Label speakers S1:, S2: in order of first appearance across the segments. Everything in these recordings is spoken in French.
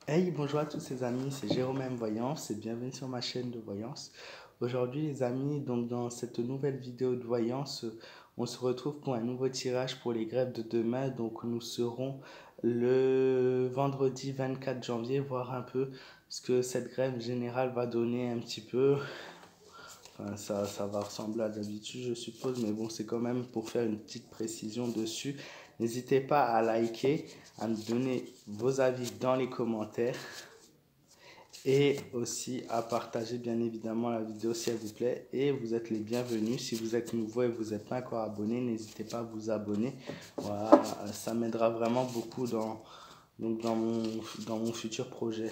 S1: Hey, bonjour à tous les amis, c'est Jérôme M. Voyance et bienvenue sur ma chaîne de voyance. Aujourd'hui les amis, donc dans cette nouvelle vidéo de voyance, on se retrouve pour un nouveau tirage pour les grèves de demain. Donc nous serons le vendredi 24 janvier, voir un peu ce que cette grève générale va donner un petit peu. Enfin, ça va ressembler à d'habitude, je suppose, mais bon, c'est quand même pour faire une petite précision dessus. N'hésitez pas à liker, à me donner vos avis dans les commentaires et aussi à partager bien évidemment la vidéo si elle vous plaît. Et vous êtes les bienvenus. Si vous êtes nouveau et vous n'êtes pas encore abonné, n'hésitez pas à vous abonner. Voilà, ça m'aidera vraiment beaucoup dans mon futur projet.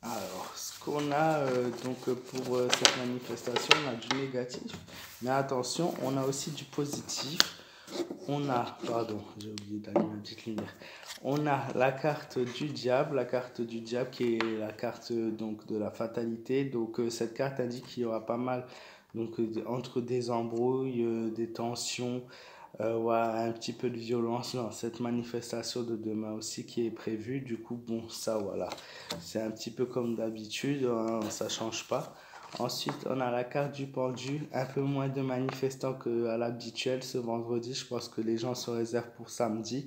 S1: Alors, ce qu'on a pour cette manifestation, on a du négatif, mais attention, on a aussi du positif. On a, pardon, j'ai oublié d'allumer une petite lumière. On a la carte du diable qui est la carte donc de la fatalité. Donc cette carte indique qu'il y aura pas mal entre des embrouilles, des tensions, ouais, un petit peu de violence dans cette manifestation de demain aussi qui est prévue. Du coup, bon, ça voilà, c'est un petit peu comme d'habitude, hein, ça change pas. Ensuite, on a la carte du pendu, un peu moins de manifestants qu'à l'habituel ce vendredi. Je pense que les gens se réservent pour samedi.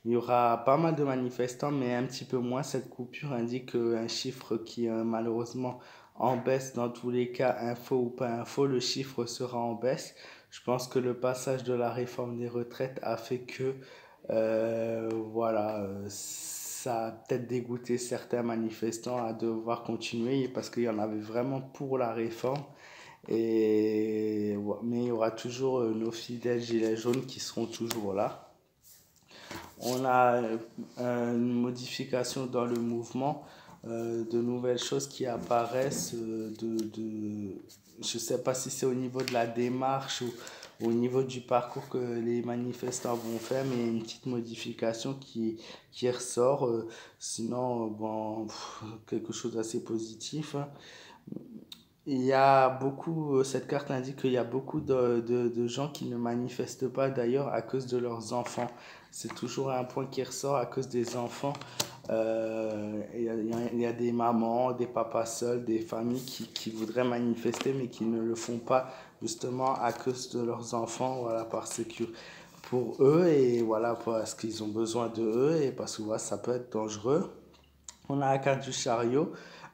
S1: Il y aura pas mal de manifestants, mais un petit peu moins. Cette coupure indique un chiffre qui est malheureusement en baisse dans tous les cas, info ou pas info, le chiffre sera en baisse. Je pense que le passage de la réforme des retraites a fait que ça a peut-être dégoûté certains manifestants à devoir continuer parce qu'il y en avait vraiment pour la réforme. Mais il y aura toujours nos fidèles gilets jaunes qui seront toujours là. On a une modification dans le mouvement, de nouvelles choses qui apparaissent, je ne sais pas si c'est au niveau de la démarche ou au niveau du parcours que les manifestants vont faire, mais il y a une petite modification qui ressort. Sinon, bon, quelque chose d'assez positif, hein. Il y a beaucoup, cette carte indique qu'il y a beaucoup de gens qui ne manifestent pas d'ailleurs à cause de leurs enfants. C'est toujours un point qui ressort à cause des enfants. Il y a des mamans, des papas seuls, des familles qui voudraient manifester mais qui ne le font pas justement à cause de leurs enfants, voilà, parce que pour eux et voilà, parce qu'ils ont besoin de eux et parce que voilà, ça peut être dangereux. On a la carte du chariot.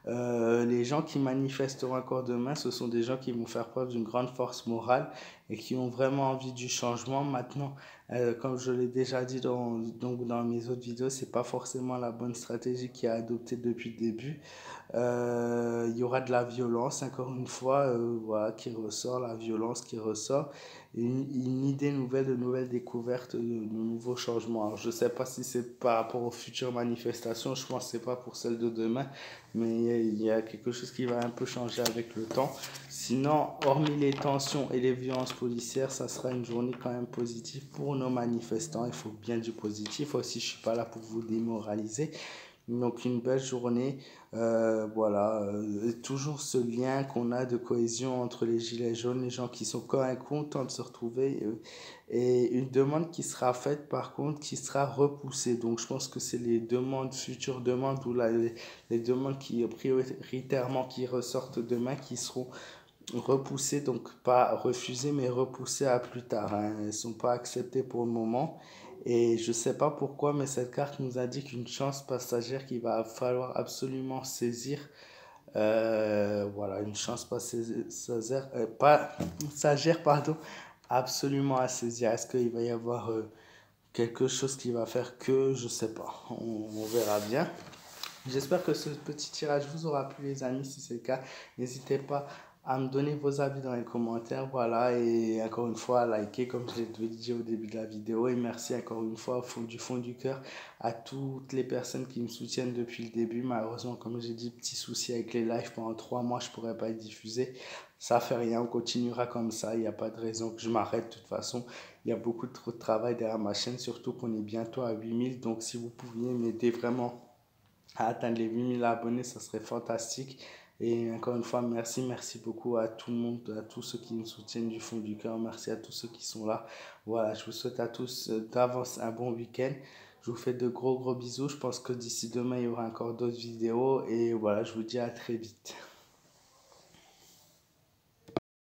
S1: Les gens qui manifesteront encore demain, ce sont des gens qui vont faire preuve d'une grande force morale et qui ont vraiment envie du changement. Maintenant, comme je l'ai déjà dit dans mes autres vidéos, c'est pas forcément la bonne stratégie qui est adoptée depuis le début. Il y aura de la violence, encore une fois, voilà, qui ressort, la violence qui ressort, et une idée nouvelle, de nouvelles découvertes, de nouveaux changements. Alors, je ne sais pas si c'est par rapport aux futures manifestations, je pense que ce n'est pas pour celles de demain, mais il y a quelque chose qui va un peu changer avec le temps. Sinon, hormis les tensions et les violences policières, ça sera une journée quand même positive pour nos manifestants. Il faut bien du positif aussi, je ne suis pas là pour vous démoraliser. Donc une belle journée, voilà, toujours ce lien qu'on a de cohésion entre les gilets jaunes, les gens qui sont quand même contents de se retrouver, et une demande qui sera faite par contre, qui sera repoussée. Donc je pense que c'est les demandes, futures demandes ou les demandes qui prioritairement qui ressortent demain qui seront repoussées, donc pas refusées mais repoussées à plus tard, hein. Elles ne sont pas acceptées pour le moment. Et je ne sais pas pourquoi, mais cette carte nous indique une chance passagère qu'il va falloir absolument saisir. Voilà, une chance passagère, pardon, absolument à saisir. Est-ce qu'il va y avoir quelque chose qui va faire que, je ne sais pas, on verra bien. J'espère que ce petit tirage vous aura plu les amis. Si c'est le cas, n'hésitez pas à me donner vos avis dans les commentaires, voilà, et encore une fois, à liker comme je l'ai dit au début de la vidéo, et merci encore une fois au fond du cœur à toutes les personnes qui me soutiennent depuis le début. Malheureusement, comme j'ai dit, petit souci avec les lives, pendant 3 mois, je pourrais pas être diffusé. Ça fait rien, on continuera comme ça, il n'y a pas de raison que je m'arrête de toute façon. Il y a beaucoup trop de travail derrière ma chaîne, surtout qu'on est bientôt à 8000, donc si vous pouviez m'aider vraiment à atteindre les 8000 abonnés, ça serait fantastique. Et encore une fois, merci beaucoup à tout le monde, à tous ceux qui me soutiennent du fond du cœur. Merci à tous ceux qui sont là. Voilà, je vous souhaite à tous d'avance un bon week-end. Je vous fais de gros bisous. Je pense que d'ici demain, il y aura encore d'autres vidéos. Et voilà, je vous dis à très vite.